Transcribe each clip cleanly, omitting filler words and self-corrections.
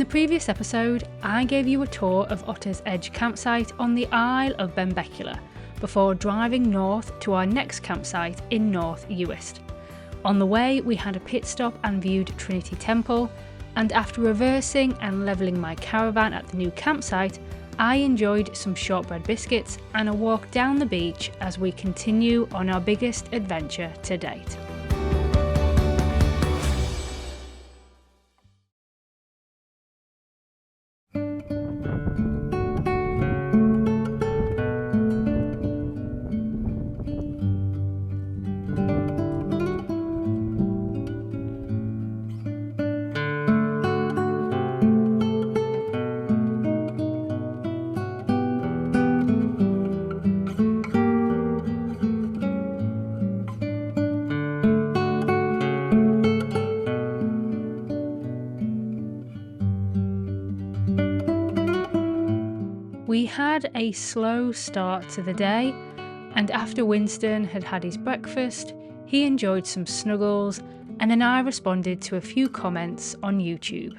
the previous episode, I gave you a tour of Otter's Edge campsite on the Isle of Benbecula before driving north to our next campsite in North Uist. On the way, we had a pit stop and viewed Trinity Temple, and after reversing and levelling my caravan at the new campsite, I enjoyed some shortbread biscuits and a walk down the beach as we continue on our biggest adventure to date. We had a slow start to the day, and after Winston had had his breakfast, he enjoyed some snuggles, and then I responded to a few comments on YouTube.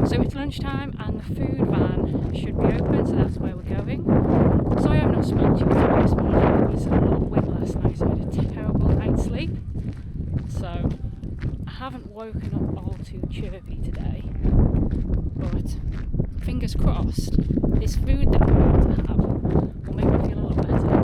So it's lunchtime and the food van should be open, so that's where we're going. Sorry I've not spoken to you this morning. There was a lot of wind last night, so I had a terrible night's sleep. So I haven't woken up all too chirpy today, but fingers crossed, this food that we're about to have will make me feel a lot better.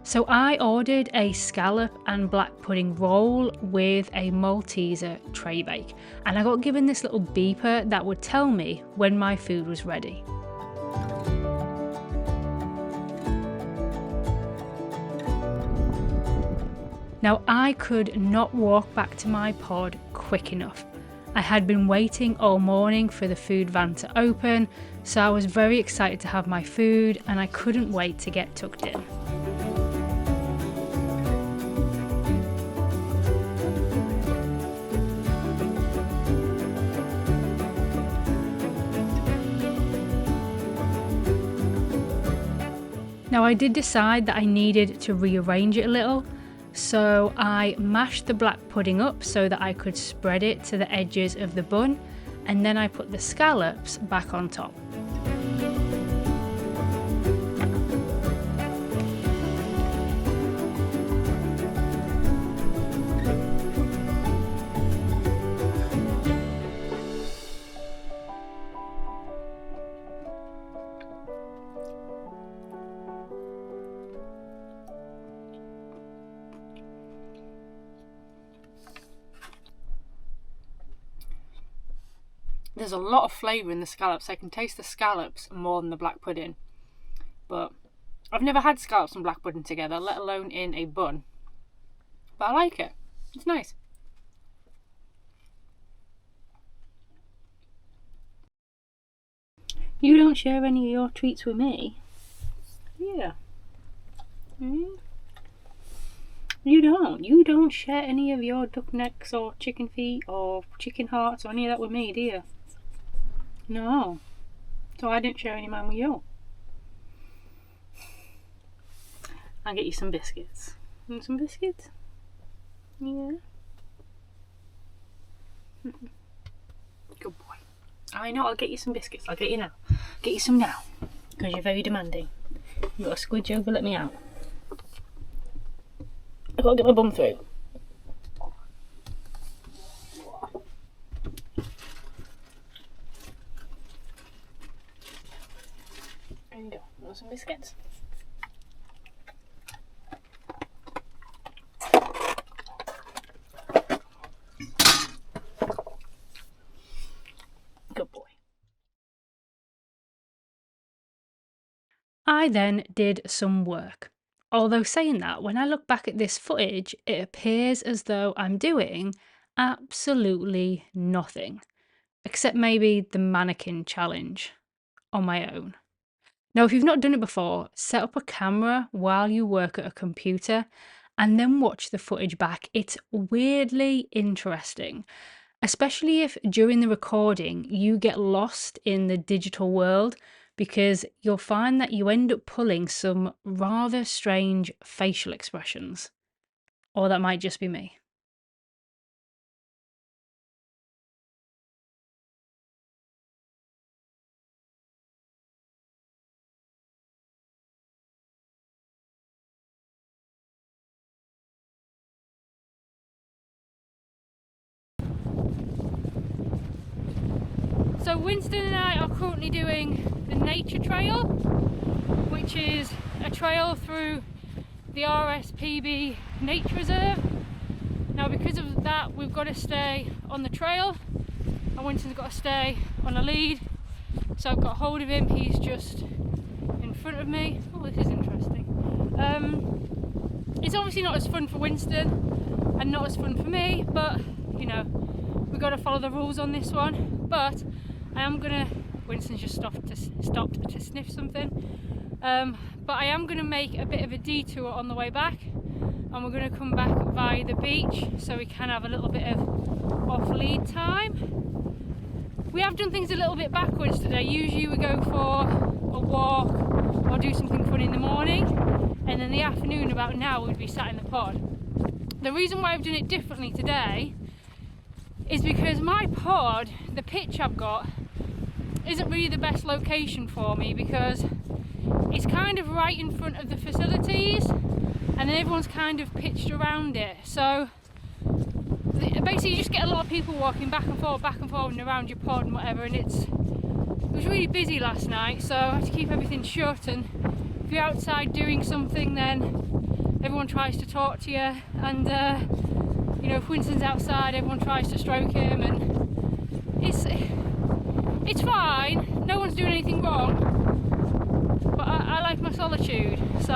So I ordered a scallop and black pudding roll with a Malteser tray bake, and I got given this little beeper that would tell me when my food was ready. Now I could not walk back to my pod quick enough. I had been waiting all morning for the food van to open, so I was very excited to have my food and I couldn't wait to get tucked in. Now I did decide that I needed to rearrange it a little, so I mashed the black pudding up so that I could spread it to the edges of the bun, and then I put the scallops back on top. There's a lot of flavour in the scallops. I can taste the scallops more than the black pudding. But I've never had scallops and black pudding together, let alone in a bun. But I like it. It's nice. You don't share any of your treats with me? Yeah. You don't share any of your duck necks or chicken feet or chicken hearts or any of that with me, do you? No. So I didn't share any of mine with you. I'll get you some biscuits. Want some biscuits? Yeah. Good boy. I know, I'll get you some biscuits. I'll get you now. Get you some now. Because you're very demanding. You got a squidge over, let me out. I've got to get my bum through. There you go. Want some biscuits? Good boy. I then did some work. Although saying that, when I look back at this footage, it appears as though I'm doing absolutely nothing, except maybe the mannequin challenge on my own. Now, if you've not done it before, set up a camera while you work at a computer and then watch the footage back. It's weirdly interesting, especially if during the recording you get lost in the digital world, because you'll find that you end up pulling some rather strange facial expressions. Or that might just be me. So Winston and I are currently doing the Nature Trail, which is a trail through the RSPB Nature Reserve. Now, because of that, we've got to stay on the trail, and Winston's got to stay on a lead. So I've got hold of him, he's just in front of me. Oh, this is interesting. It's obviously not as fun for Winston and not as fun for me, but you know, we've got to follow the rules on this one. But I am gonna, Winston's just stopped to sniff something. But I am gonna make a bit of a detour on the way back, and we're gonna come back via the beach so we can have a little bit of off-lead time. We have done things a little bit backwards today. Usually we go for a walk or do something fun in the morning, and in the afternoon about now we'd be sat in the pod. The reason why I've done it differently today is because my pod, the pitch I've got, isn't really the best location for me, because it's kind of right in front of the facilities and then everyone's kind of pitched around it. So basically you just get a lot of people walking back and forth and around your pod and whatever, and it was really busy last night, so I had to keep everything shut. And if you're outside doing something, then everyone tries to talk to you, and you know, if Winston's outside, everyone tries to stroke him, and it's fine, no one's doing anything wrong, but I like my solitude. So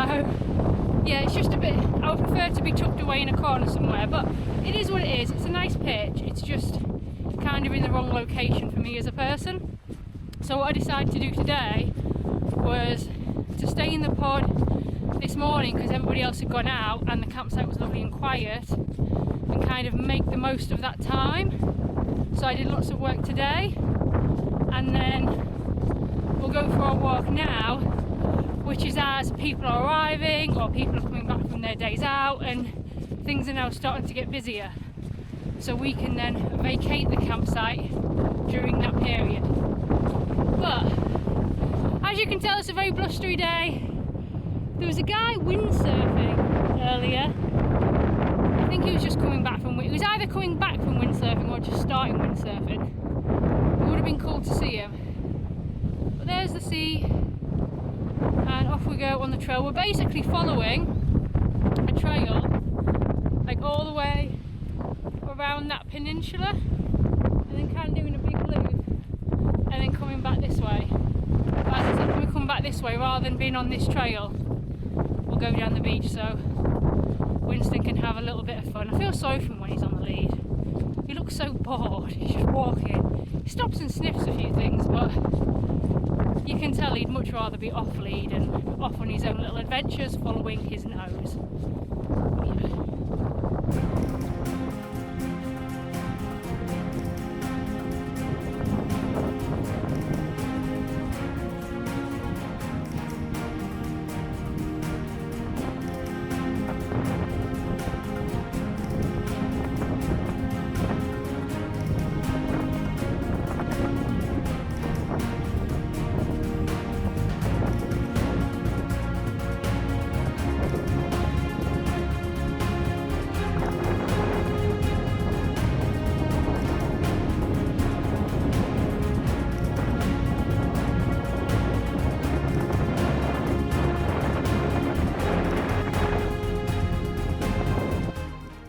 yeah, it's just a bit, I would prefer to be tucked away in a corner somewhere, but it is what it is. It's a nice pitch, it's just kind of in the wrong location for me as a person. So what I decided to do today was to stay in the pod this morning, because everybody else had gone out and the campsite was lovely and quiet, and kind of make the most of that time. So I did lots of work today, and then we'll go for a walk now, which is as people are arriving or people are coming back from their days out and things are now starting to get busier, so we can then vacate the campsite during that period. But as you can tell, it's a very blustery day. There was a guy windsurfing earlier. I think he was just coming back from, he was either coming back from windsurfing or just starting windsurfing. It would have been cool to see him. But there's the sea, and off we go on the trail. We're basically following a trail like all the way around that peninsula, and then kind of doing a big loop and then coming back this way. But as I said, when we come back this way, rather than being on this trail, we'll go down the beach so Winston can have a little bit of fun. I feel sorry for him when he's on the lead. He looks so bored, he's just walking. He stops and sniffs a few things, but you can tell he'd much rather be off lead and off on his own little adventures, following his nose.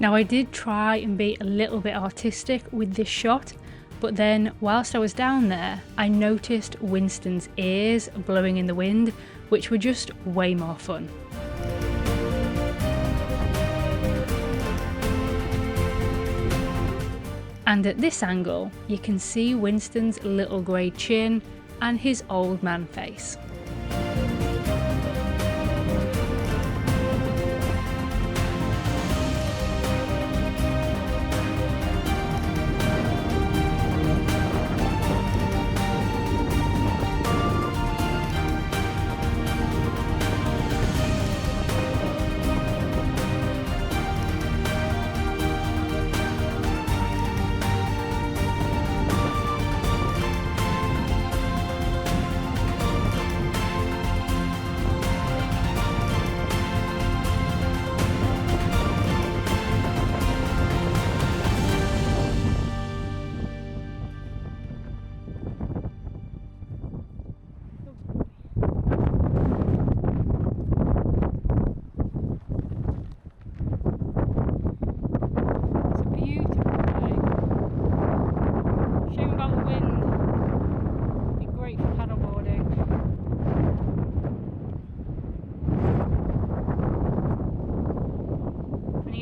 Now I did try and be a little bit artistic with this shot, but then whilst I was down there, I noticed Winston's ears blowing in the wind, which were just way more fun. And at this angle, you can see Winston's little grey chin and his old man face.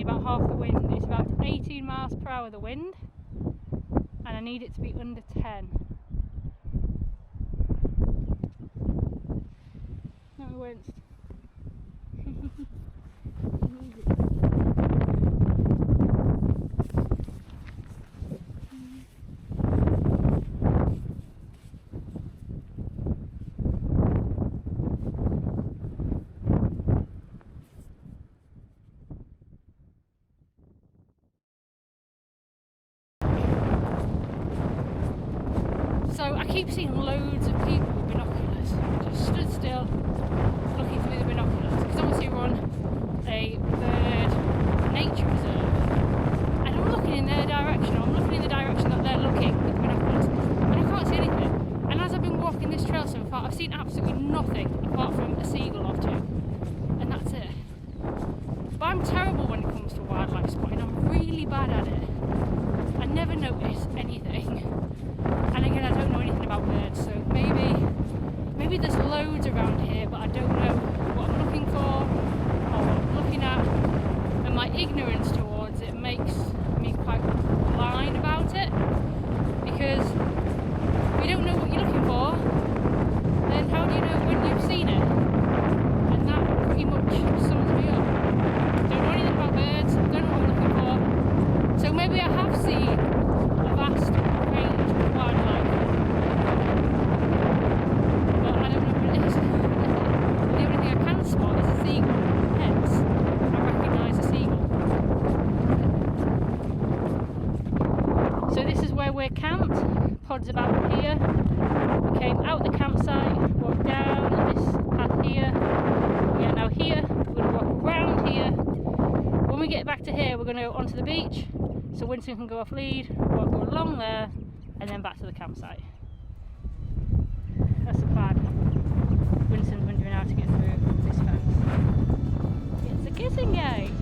About half the wind. It's about 18 miles per hour the wind, and I need it to be under 10. No, Winston. So I keep seeing loads of people with binoculars just stood still looking through the binoculars, because obviously we're on a bird nature reserve, and I'm looking in their direction, or I'm looking in the direction that they're looking with the binoculars, and I can't see anything. And as I've been walking this trail so far, I've seen absolutely nothing apart from a seagull or two, and that's it. But I'm terrible when it comes to wildlife spotting. I'm really bad at it. I never notice anything. And again, I don't know anything about birds, so maybe there's loads around here, but I don't know what I'm looking for or what I'm looking at, and my ignorance towards it makes me quite blind about it, because if you don't know what you're looking for, then how do you know when you've seen it? And that pretty much sums me up. Don't know anything about birds, don't know what I'm looking for, so maybe I have seen a vast range of wildlife, but I don't know what it is. The only thing I can spot is a seagull, hence I recognise a seagull. So this is where we're camped, pod's about here. We came out the campsite, walked down this path here, we are now here, we're going to walk around here. When we get back to here, we're going to go onto the beach, so Winston can go off lead, we'll go along there, and then back to the campsite. That's the plan. Winston's wondering how to get through this fence. It's a kissing game!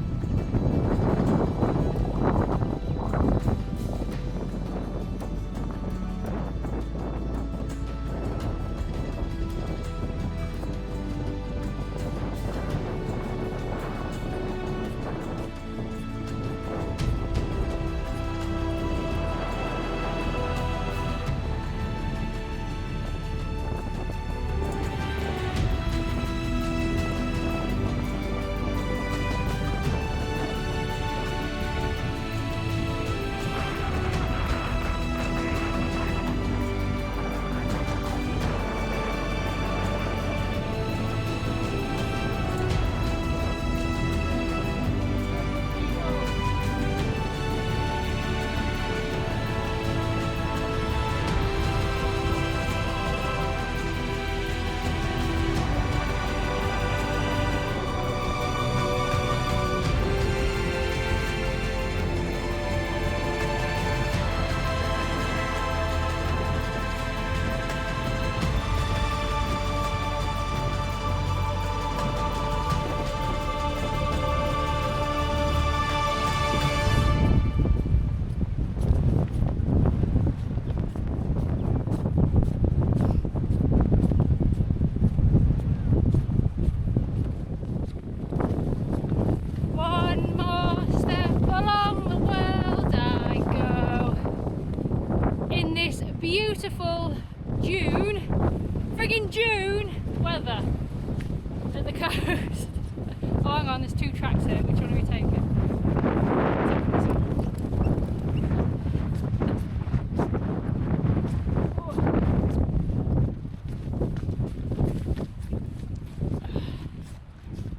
tracks here. Which one are we taking?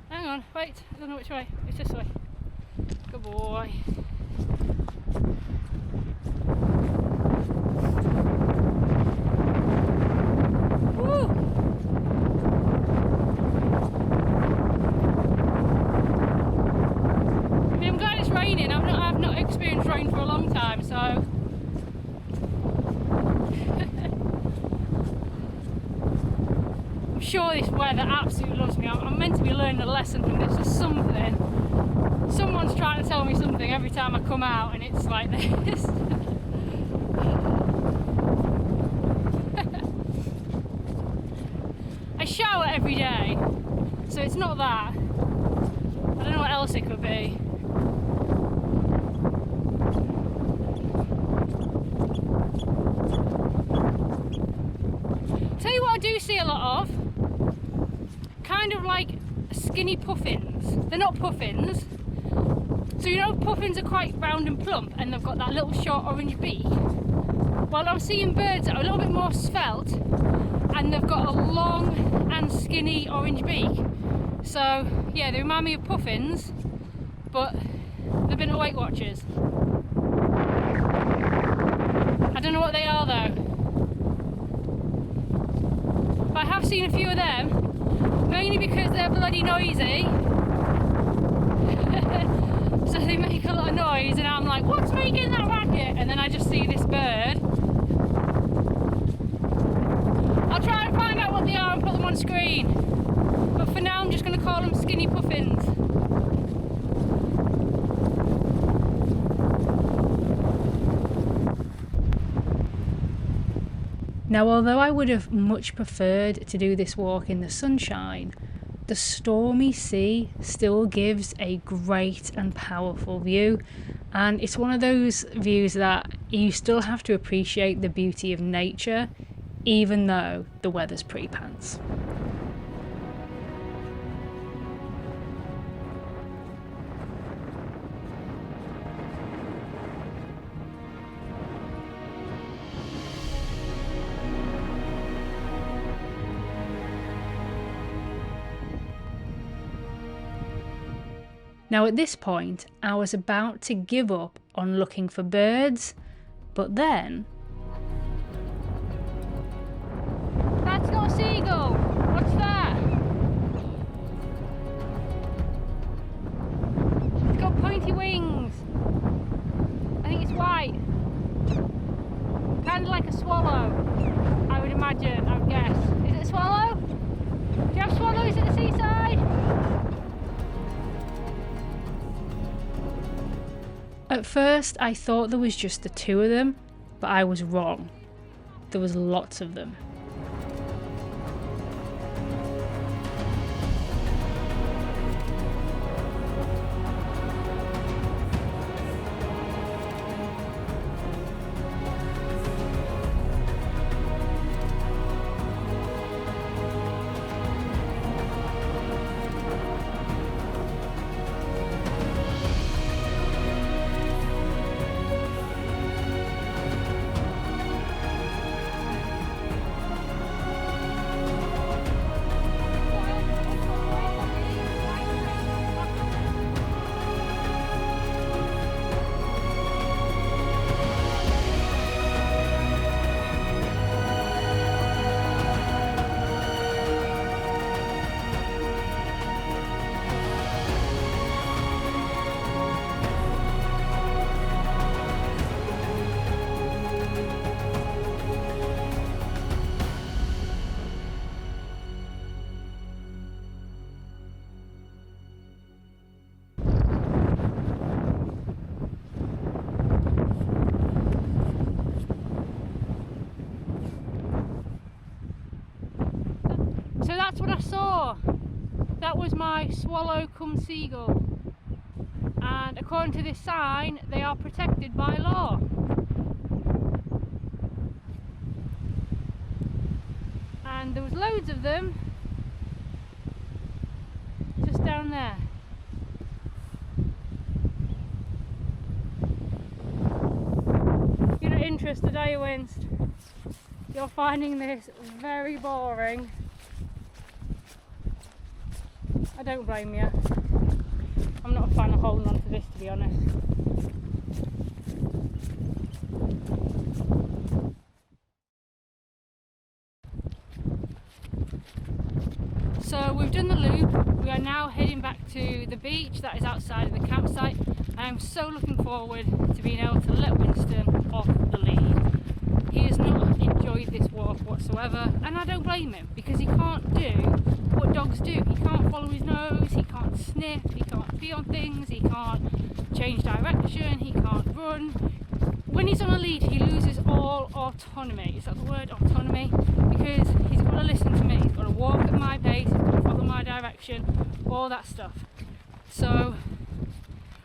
Hang on, wait, I don't know which way. It's this way. Good boy. I've not experienced rain for a long time, so I'm sure this weather absolutely loves me. I'm meant to be learning a lesson from this or something. Someone's trying to tell me something every time I come out, and it's like this. I shower every day, so it's not that. I don't know what else it could be. Tell you what I do see a lot of, kind of like skinny puffins. They're not puffins. So you know puffins are quite round and plump and they've got that little short orange beak. Well, I'm seeing birds that are a little bit more svelte and they've got a long and skinny orange beak. So yeah, they remind me of puffins, but they've been Weight Watchers. I don't know what they are though. But I have seen a few of them, mainly because they're bloody noisy. So they make a lot of noise and I'm like, what's making that racket? And then I just see this bird. I'll try and find out what they are and put them on screen. But for now I'm just going to call them skinny puffins. Now, although I would have much preferred to do this walk in the sunshine, the stormy sea still gives a great and powerful view, and it's one of those views that you still have to appreciate the beauty of nature, even though the weather's pretty pants. Now at this point, I was about to give up on looking for birds, but then... That's not a seagull! What's that? It's got pointy wings. I think it's white. Kind of like a swallow, I would imagine, I would guess. Is it a swallow? Do you have swallows at the seaside? At first I thought there was just the two of them, but I was wrong. There was lots of them. So that's what I saw. That was my swallow cum seagull. And according to this sign, they are protected by law. And there was loads of them just down there. Mr. Day-Winst, you're finding this very boring. I don't blame you. I'm not a fan of holding on to this, to be honest. So we've done the loop. We are now heading back to the beach that is outside of the campsite. I'm so looking forward to being able to let Winston off the lead. He has not enjoyed this walk whatsoever, and I don't blame him, because he can't do what dogs do. He can't follow his nose, he can't sniff, he can't pee on things, he can't change direction, he can't run. When he's on a lead, he loses all autonomy. Is that the word, autonomy? Because he's got to listen to me, he's got to walk at my pace, he's got to follow my direction, all that stuff. So,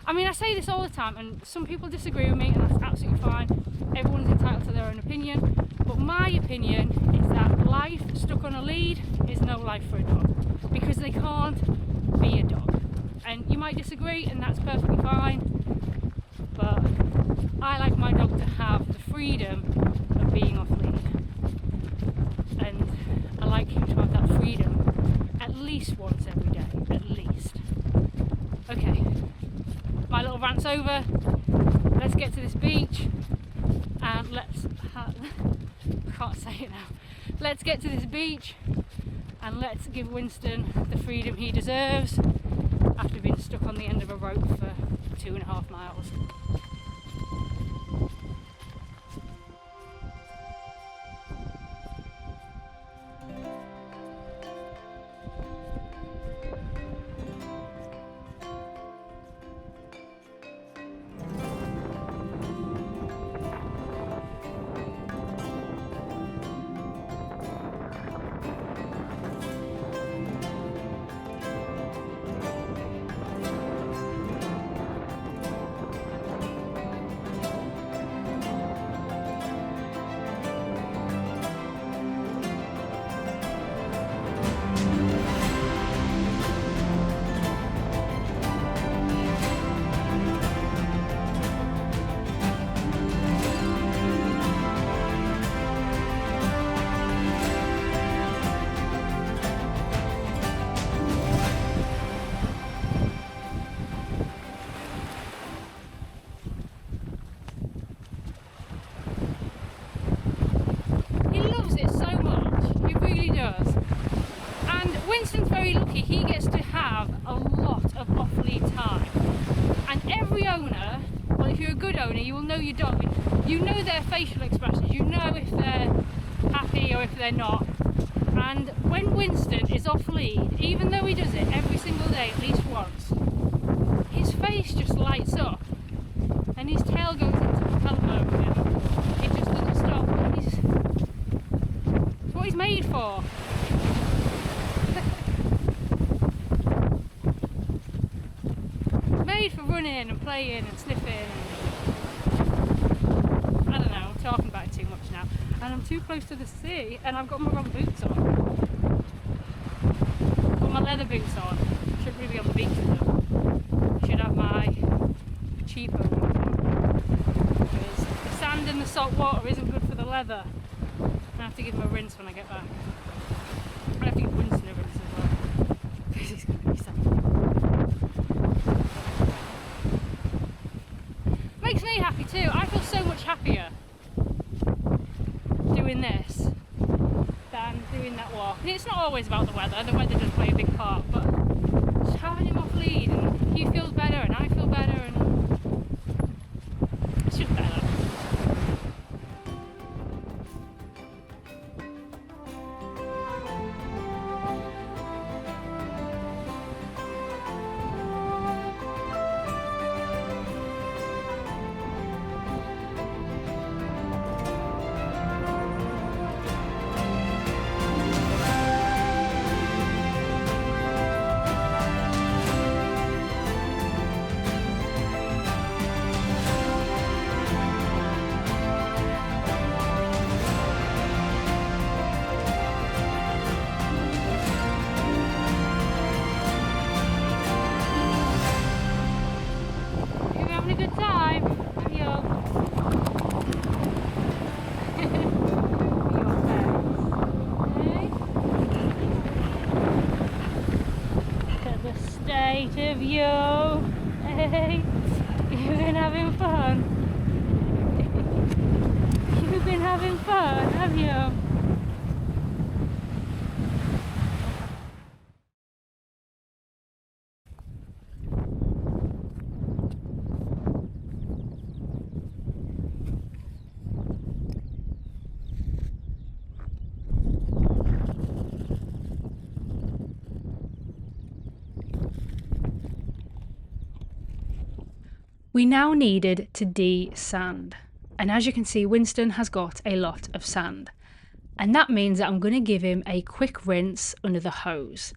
I mean, I say this all the time, and some people disagree with me, and that's absolutely fine. Everyone's entitled to their own opinion, but my opinion is that life stuck on a lead is no life for a dog, because they can't be a dog. And you might disagree, and that's perfectly fine, but I like my dog to have the freedom of being off lead, and I like him to have that freedom at least once every day, at least. Okay, my little rant's over. Let's get to this beach and I can't say it now. Let's get to this beach and let's give Winston the freedom he deserves after being stuck on the end of a rope for 2.5 miles. Winston's very lucky, he gets to have a lot of off-lead time, and every owner, well, if you're a good owner, you will know your dog, you know their facial expressions, you know if they're happy or if they're not. And when Winston is off lead, even though he does it every single day at least once, his face just lights up and his tail goes into propeller mode and it just doesn't stop. And it's what he's made for. Made for running and playing and sniffing. I don't know, I'm talking about it too much now. And I'm too close to the sea and I've got my wrong boots on. I've got my leather boots on. I shouldn't really be on the beach with them. I should have my cheaper ones on. Because the sand and the salt water isn't good for the leather. I'm going to have to give them a rinse when I get back. I'm going to have to give Winston a rinse as well. Because he's going to be sad. Makes me happy too. I feel so much happier doing this than doing that walk. And it's not always about the weather does play a big part, but just having him off lead and he feels better and I feel better and it's just better. great of you. Hey, you've been having fun. You've been having fun, have you? We now needed to de-sand, and as you can see, Winston has got a lot of sand, and that means that I'm going to give him a quick rinse under the hose.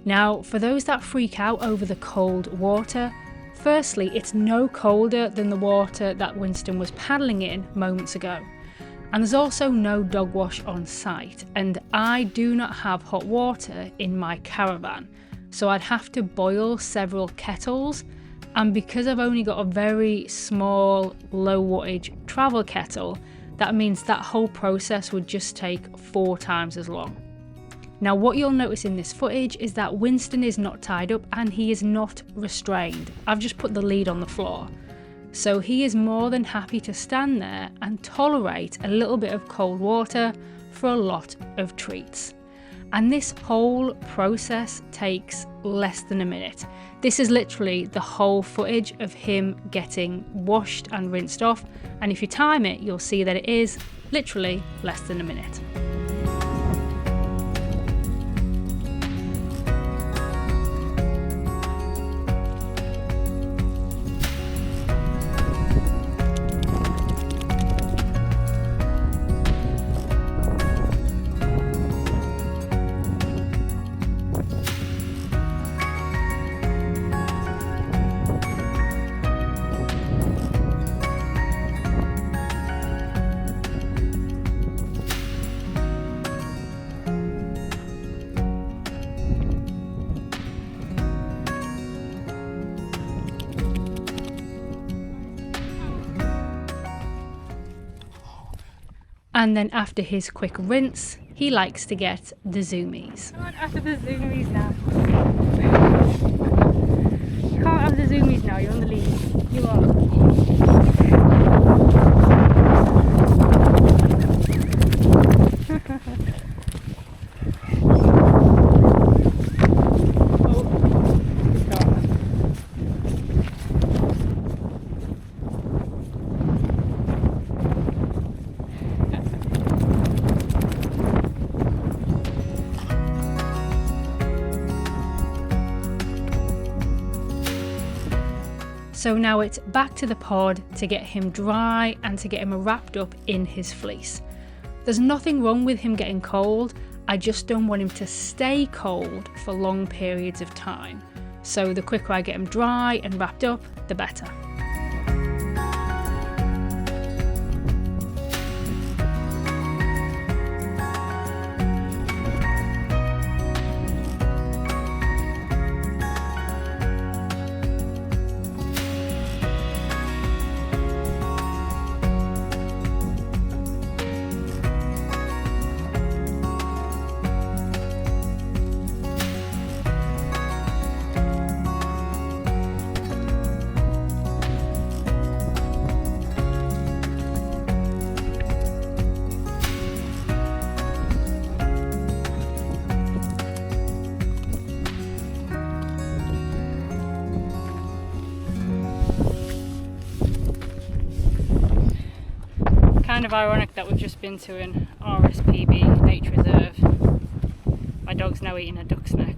Now, for those that freak out over the cold water, firstly, it's no colder than the water that Winston was paddling in moments ago. And there's also no dog wash on site, and I do not have hot water in my caravan, so I'd have to boil several kettles, and because I've only got a very small low wattage travel kettle, that means that whole process would just take 4 times as long. Now what you'll notice in this footage is that Winston is not tied up and he is not restrained. I've just put the lead on the floor. So he is more than happy to stand there and tolerate a little bit of cold water for a lot of treats. And this whole process takes less than a minute. This is literally the whole footage of him getting washed and rinsed off. And if you time it, you'll see that it is literally less than a minute. And then after his quick rinse, he likes to get the zoomies. Come on, after the zoomies now. You can't have the zoomies now, you're on the lead. You are. So now it's back to the pod to get him dry and to get him wrapped up in his fleece. There's nothing wrong with him getting cold, I just don't want him to stay cold for long periods of time. So the quicker I get him dry and wrapped up, the better. Kind of ironic that we've just been to an RSPB Nature Reserve. My dog's now eating a duck's neck.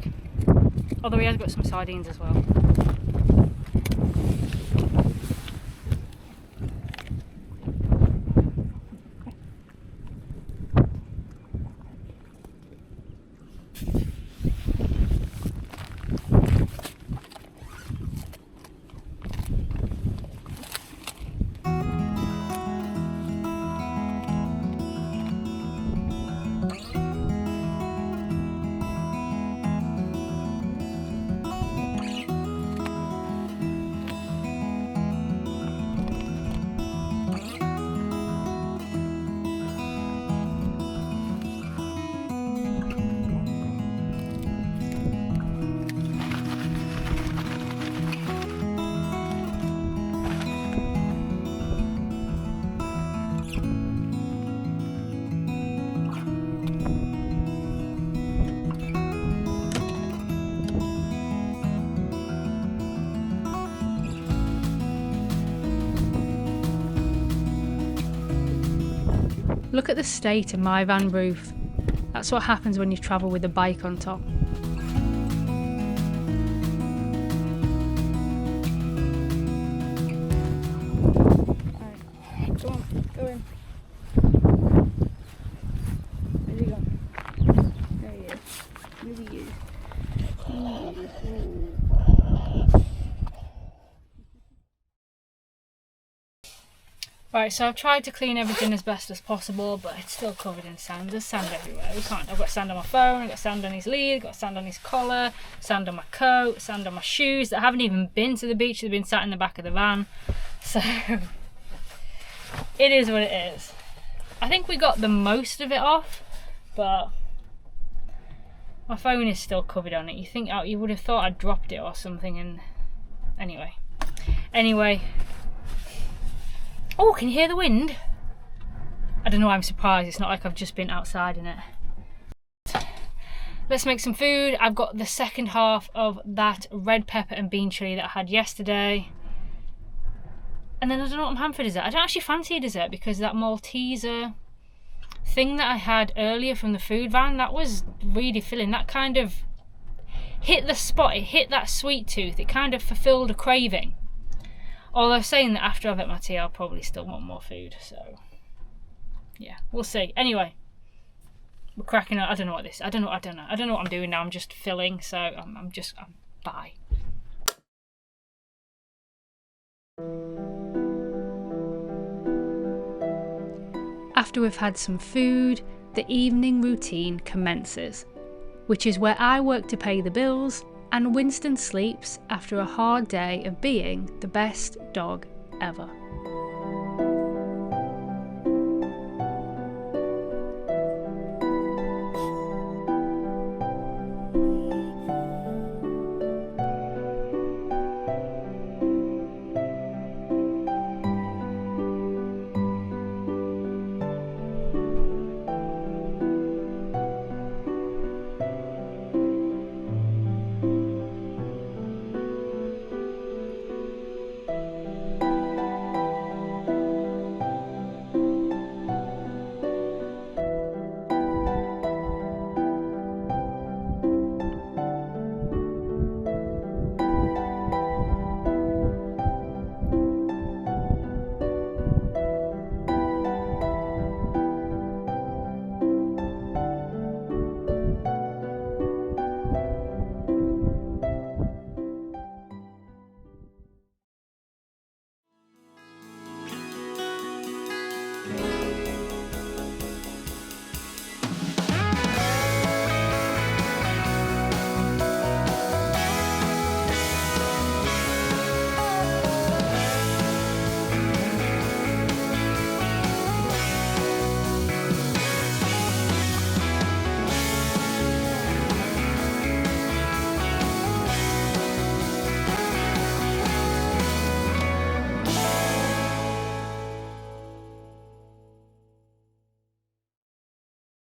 Although he has got some sardines as well. Look at the state of my van roof. That's what happens when you travel with a bike on top. Alright, go on, go in. Where's he gone? There he is. Where's he is? Right, so I've tried to clean everything as best as possible, but it's still covered in sand. There's sand everywhere. I've got sand on my phone, I've got sand on his lead, I've got sand on his collar, sand on my coat, sand on my shoes that haven't even been to the beach, they've been sat in the back of the van. So it is what it is. I think we got the most of it off, but my phone is still covered on it. You would have thought I'd dropped it or something, and anyway. Oh, can you hear the wind? I don't know why I'm surprised. It's not like I've just been outside in it. Let's make some food. I've got the second half of that red pepper and bean chilli that I had yesterday. And then I don't know what I'm having for dessert. I don't actually fancy a dessert because that Malteser thing that I had earlier from the food van, that was really filling. That kind of hit the spot. It hit that sweet tooth. It kind of fulfilled a craving. Although saying that after I've had my tea, I'll probably still want more food. So, yeah, we'll see. Anyway, we're cracking out. I don't know what I'm doing now. I'm just filling. So I'm bye. After we've had some food, the evening routine commences, which is where I work to pay the bills and Winston sleeps after a hard day of being the best dog ever.